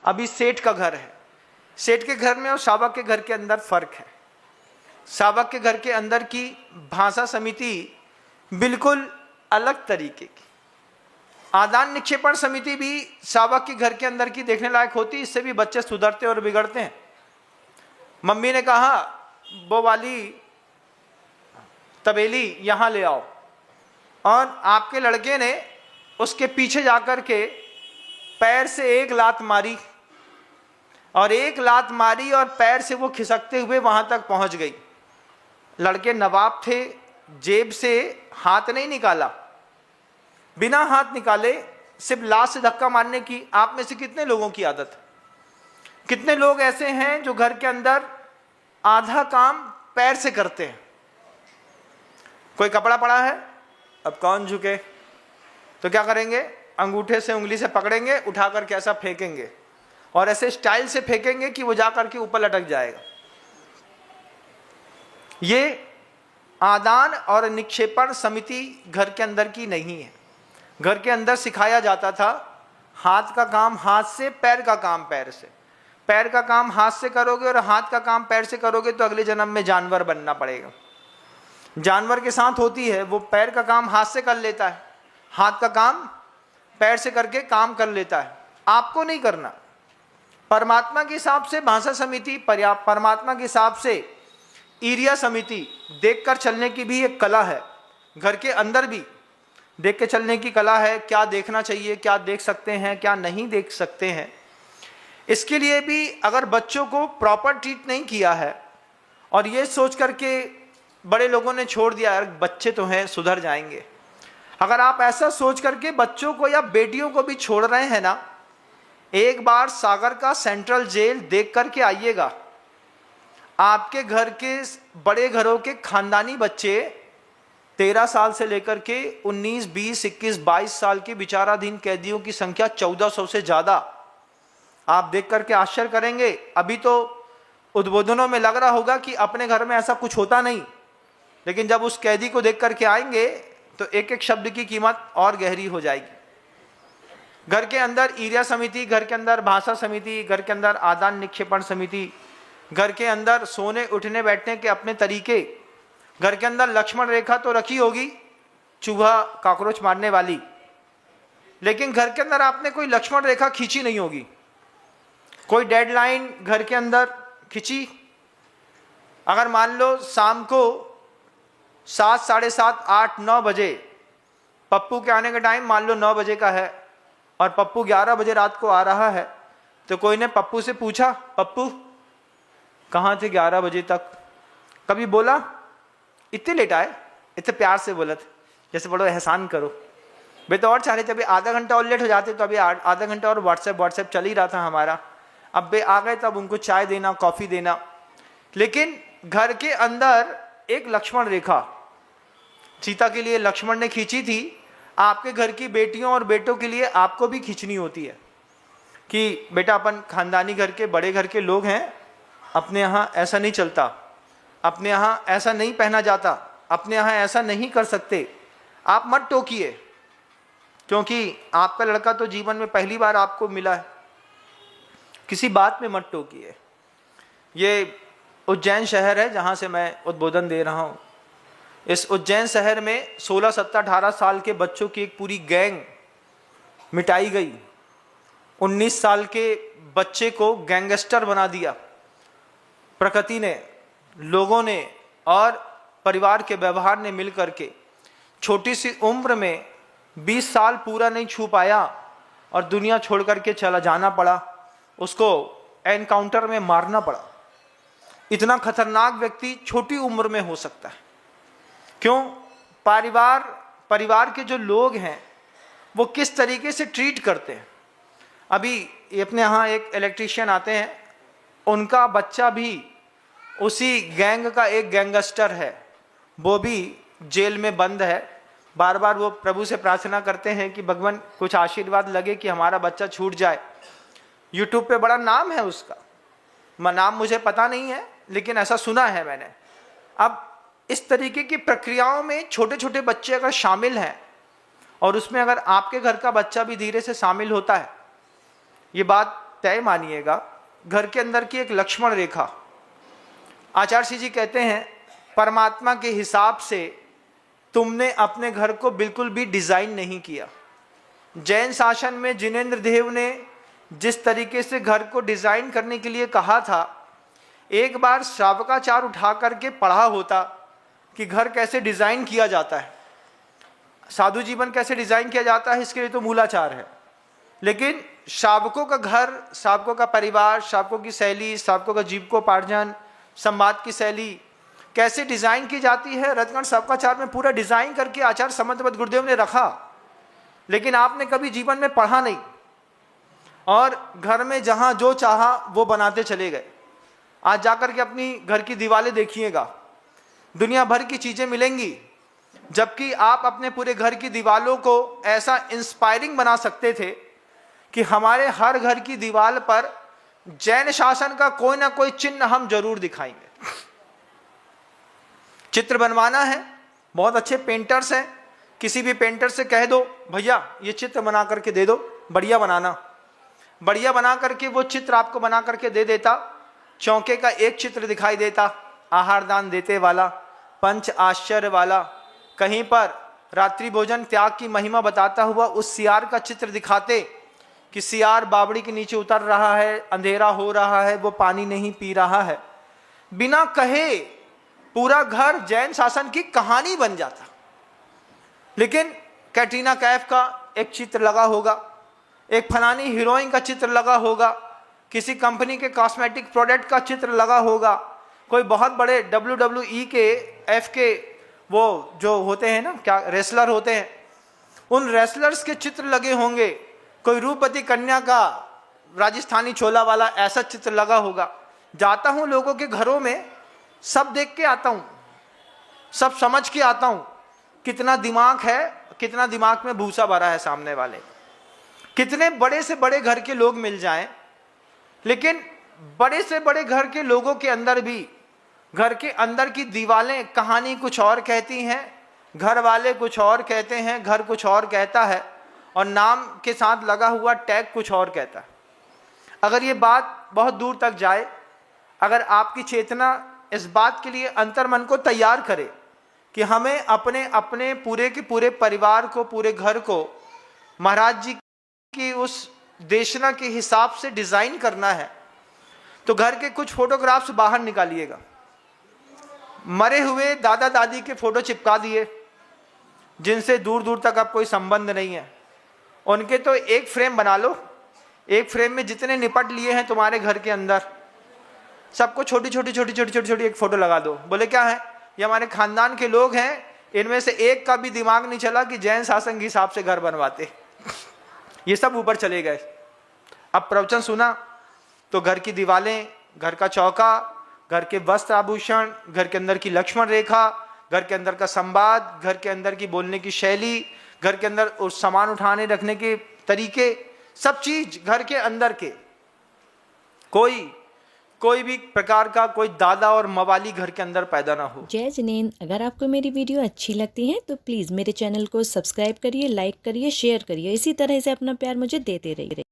अभी सेठ का घर है, सेठ के घर में और शावक के घर के अंदर फर्क है। शावक के घर के अंदर की भाषा समिति बिल्कुल अलग तरीके की, आदान निक्षेपण समिति भी शावक के घर के अंदर की देखने लायक होती। इससे भी बच्चे सुधरते और बिगड़ते हैं। मम्मी ने कहा वो वाली तबेली यहाँ ले आओ, और आपके लड़के ने उसके पीछे जाकर के पैर से एक लात मारी, और एक लात मारी और पैर से वो खिसकते हुए वहां तक पहुंच गई। लड़के नवाब थे, जेब से हाथ नहीं निकाला, बिना हाथ निकाले सिर्फ लात से धक्का मारने की आप में से कितने लोगों की आदत है? कितने लोग ऐसे हैं जो घर के अंदर आधा काम पैर से करते हैं? कोई कपड़ा पड़ा है, अब कौन झुके, तो क्या करेंगे? अंगूठे से उंगली से पकड़ेंगे, उठाकर के ऐसा फेंकेंगे, और ऐसे स्टाइल से फेंकेंगे कि वो जाकर के ऊपर लटक जाएगा। ये आदान और निक्षेपण समिति घर के अंदर की नहीं है। घर के अंदर सिखाया जाता था हाथ का काम हाथ से, पैर का काम पैर से। पैर का काम हाथ से करोगे और हाथ का काम पैर से करोगे तो अगले जन्म में जानवर बनना पड़ेगा। जानवर के साथ होती है, वो पैर का काम हाथ से कर लेता है, हाथ का काम पैर से करके काम कर लेता है। आपको नहीं करना। परमात्मा के हिसाब से भाषा समिति पर्याप्त, परमात्मा के हिसाब से ईरिया समिति देखकर चलने की भी एक कला है। घर के अंदर भी देख के चलने की कला है, क्या देखना चाहिए, क्या देख सकते हैं, क्या नहीं देख सकते हैं। इसके लिए भी अगर बच्चों को प्रॉपर ट्रीट नहीं किया है और ये सोच करके बड़े लोगों ने छोड़ दिया यार बच्चे तो हैं सुधर जाएंगे, अगर आप ऐसा सोच करके बच्चों को या बेटियों को भी छोड़ रहे हैं ना, एक बार सागर का सेंट्रल जेल देख करके आइएगा। आपके घर के बड़े घरों के खानदानी बच्चे 13 साल से लेकर के 19, 20, 21, 22 साल के विचाराधीन कैदियों की संख्या 1400 से ज़्यादा। आप देख करके आश्चर्य करेंगे। अभी तो उद्बोधनों में लग रहा होगा कि अपने घर में ऐसा कुछ होता नहीं, लेकिन जब उस कैदी को देख करके आएंगे तो एक एक शब्द की कीमत और गहरी हो जाएगी। घर के अंदर ईरिया समिति, घर के अंदर भाषा समिति, घर के अंदर आदान निक्षेपण समिति, घर के अंदर सोने उठने बैठने के अपने तरीके, घर के अंदर लक्ष्मण रेखा तो रखी होगी चूहा कॉकरोच मारने वाली, लेकिन घर के अंदर आपने कोई लक्ष्मण रेखा खींची नहीं होगी। कोई डेडलाइन घर के अंदर खींची, अगर मान लो शाम को 7, 7:30, 8, 9 बजे पप्पू के आने का टाइम मान लो 9 बजे का है और पप्पू 11 बजे रात को आ रहा है, तो कोई ने पप्पू से पूछा पप्पू कहाँ थे 11 बजे तक? कभी बोला इतने लेट आए? इतने प्यार से बोला था जैसे बड़ो एहसान करो। वे तो और चाह रहे थे अभी आधा घंटा और लेट हो जाते तो अभी आधा घंटा और व्हाट्सएप चल ही रहा था हमारा। अब वे आ गए तब उनको चाय देना, कॉफ़ी देना। लेकिन घर के अंदर एक लक्ष्मण रेखा सीता के लिए लक्ष्मण ने खींची थी, आपके घर की बेटियों और बेटों के लिए आपको भी खींचनी होती है कि बेटा अपन खानदानी घर के बड़े घर के लोग हैं, अपने यहाँ ऐसा नहीं चलता, अपने यहाँ ऐसा नहीं पहना जाता, अपने यहाँ ऐसा नहीं कर सकते। आप मत टोकिए, क्योंकि आपका लड़का तो जीवन में पहली बार आपको मिला है, किसी बात में मत टोकिए। ये उज्जैन शहर है जहाँ से मैं उद्बोधन दे रहा हूँ। इस उज्जैन शहर में 16, 17, 18 साल के बच्चों की एक पूरी गैंग मिटाई गई। 19 साल के बच्चे को गैंगस्टर बना दिया प्रकृति ने, लोगों ने और परिवार के व्यवहार ने मिलकर के। छोटी सी उम्र में 20 साल पूरा नहीं छू पाया और दुनिया छोड़ करके चला जाना पड़ा, उसको एनकाउंटर में मारना पड़ा। इतना खतरनाक व्यक्ति छोटी उम्र में हो सकता है। क्यों? परिवार के जो लोग हैं वो किस तरीके से ट्रीट करते हैं। अभी अपने यहाँ एक इलेक्ट्रीशियन आते हैं, उनका बच्चा भी उसी गैंग का एक गैंगस्टर है, वो भी जेल में बंद है। बार बार वो प्रभु से प्रार्थना करते हैं कि भगवान कुछ आशीर्वाद लगे कि हमारा बच्चा छूट जाए। यूट्यूब पे बड़ा नाम है उसका, नाम मुझे पता नहीं है लेकिन ऐसा सुना है मैंने। अब इस तरीके की प्रक्रियाओं में छोटे छोटे बच्चे अगर शामिल हैं और उसमें अगर आपके घर का बच्चा भी धीरे से शामिल होता है, ये बात तय मानिएगा, घर के अंदर की एक लक्ष्मण रेखा। आचार्य जी कहते हैं परमात्मा के हिसाब से तुमने अपने घर को बिल्कुल भी डिजाइन नहीं किया। जैन शासन में जिनेंद्र देव ने जिस तरीके से घर को डिजाइन करने के लिए कहा था, एक बार श्रावकाचार उठा करके पढ़ा होता कि घर कैसे डिजाइन किया जाता है, साधु जीवन कैसे डिजाइन किया जाता है, इसके लिए तो मूलाचार है। लेकिन श्रावकों का घर, श्रावकों का परिवार, श्रावकों की शैली, श्रावकों का जीविकोपार्जन, संवाद की शैली कैसे डिजाइन की जाती है, रत्नगण श्रावकाचार में पूरा डिजाइन करके आचार्य समंतपद गुरुदेव ने रखा। लेकिन आपने कभी जीवन में पढ़ा नहीं और घर में जहां जो चाहा वो बनाते चले गए। आज जाकर के अपनी घर की दीवारें देखिएगा, दुनिया भर की चीजें मिलेंगी, जबकि आप अपने पूरे घर की दीवारों को ऐसा इंस्पायरिंग बना सकते थे कि हमारे हर घर की दीवार पर जैन शासन का कोई ना कोई चिन्ह हम जरूर दिखाएंगे। चित्र बनवाना है, बहुत अच्छे पेंटर्स हैं, किसी भी पेंटर से कह दो भैया ये चित्र बना करके दे दो, बढ़िया बनाना, बढ़िया बना करके वो चित्र आपको बना करके दे देता। चौके का एक चित्र दिखाई देता, आहार दान देते वाला, पंच आश्चर्य वाला, कहीं पर रात्रि भोजन त्याग की महिमा बताता हुआ उस सियार का चित्र दिखाते कि सियार बावड़ी के नीचे उतर रहा है, अंधेरा हो रहा है, वो पानी नहीं पी रहा है। बिना कहे पूरा घर जैन शासन की कहानी बन जाता। लेकिन कैटरीना कैफ का एक चित्र लगा होगा, एक फलानी हीरोइन का चित्र लगा होगा, किसी कंपनी के कॉस्मेटिक प्रोडक्ट का चित्र लगा होगा, कोई बहुत बड़े WWE के F के वो जो होते हैं ना, क्या रेसलर होते हैं, उन रेसलर्स के चित्र लगे होंगे, कोई रूपवती कन्या का राजस्थानी छोला वाला ऐसा चित्र लगा होगा। जाता हूं लोगों के घरों में, सब देख के आता हूं, सब समझ के आता हूं कितना दिमाग है, कितना दिमाग में भूसा भरा है सामने वाले। कितने बड़े से बड़े घर के लोग मिल जाएं, लेकिन बड़े से बड़े घर के लोगों के अंदर भी घर के अंदर की दीवारें कहानी कुछ और कहती हैं, घर वाले कुछ और कहते हैं, घर कुछ और कहता है और नाम के साथ लगा हुआ टैग कुछ और कहता है। अगर ये बात बहुत दूर तक जाए, अगर आपकी चेतना इस बात के लिए अंतर्मन को तैयार करे कि हमें अपने अपने पूरे के पूरे परिवार को, पूरे घर को महाराज जी की उस देशना के हिसाब से डिजाइन करना है, तो घर के कुछ फोटोग्राफ्स बाहर निकालिएगा। मरे हुए दादा दादी के फोटो चिपका दिए जिनसे दूर दूर तक अब कोई संबंध नहीं है, उनके तो एक फ्रेम बना लो। एक फ्रेम में जितने निपट लिए हैं तुम्हारे घर के अंदर, सबको छोटी छोटी छोटी छोटी छोटी छोटी एक फोटो लगा दो। बोले क्या है, ये हमारे खानदान के लोग हैं, इनमें से एक का भी दिमाग नहीं चला कि जैन शासन के हिसाब से घर बनवाते। ये सब ऊपर चले गए। अब प्रवचन सुना तो घर की दीवारें, घर का चौका, घर के वस्त्र आभूषण, घर के अंदर की लक्ष्मण रेखा, घर के अंदर का संवाद, घर के अंदर की बोलने की शैली, घर के अंदर उस सामान उठाने रखने के तरीके, सब चीज घर के अंदर के, कोई भी प्रकार का कोई दादा और मवाली घर के अंदर पैदा ना हो। जय जिनेंद्र। अगर आपको मेरी वीडियो अच्छी लगती है तो प्लीज़ मेरे चैनल को सब्सक्राइब करिए, लाइक करिए, शेयर करिए। इसी तरह से अपना प्यार मुझे देते रहिए।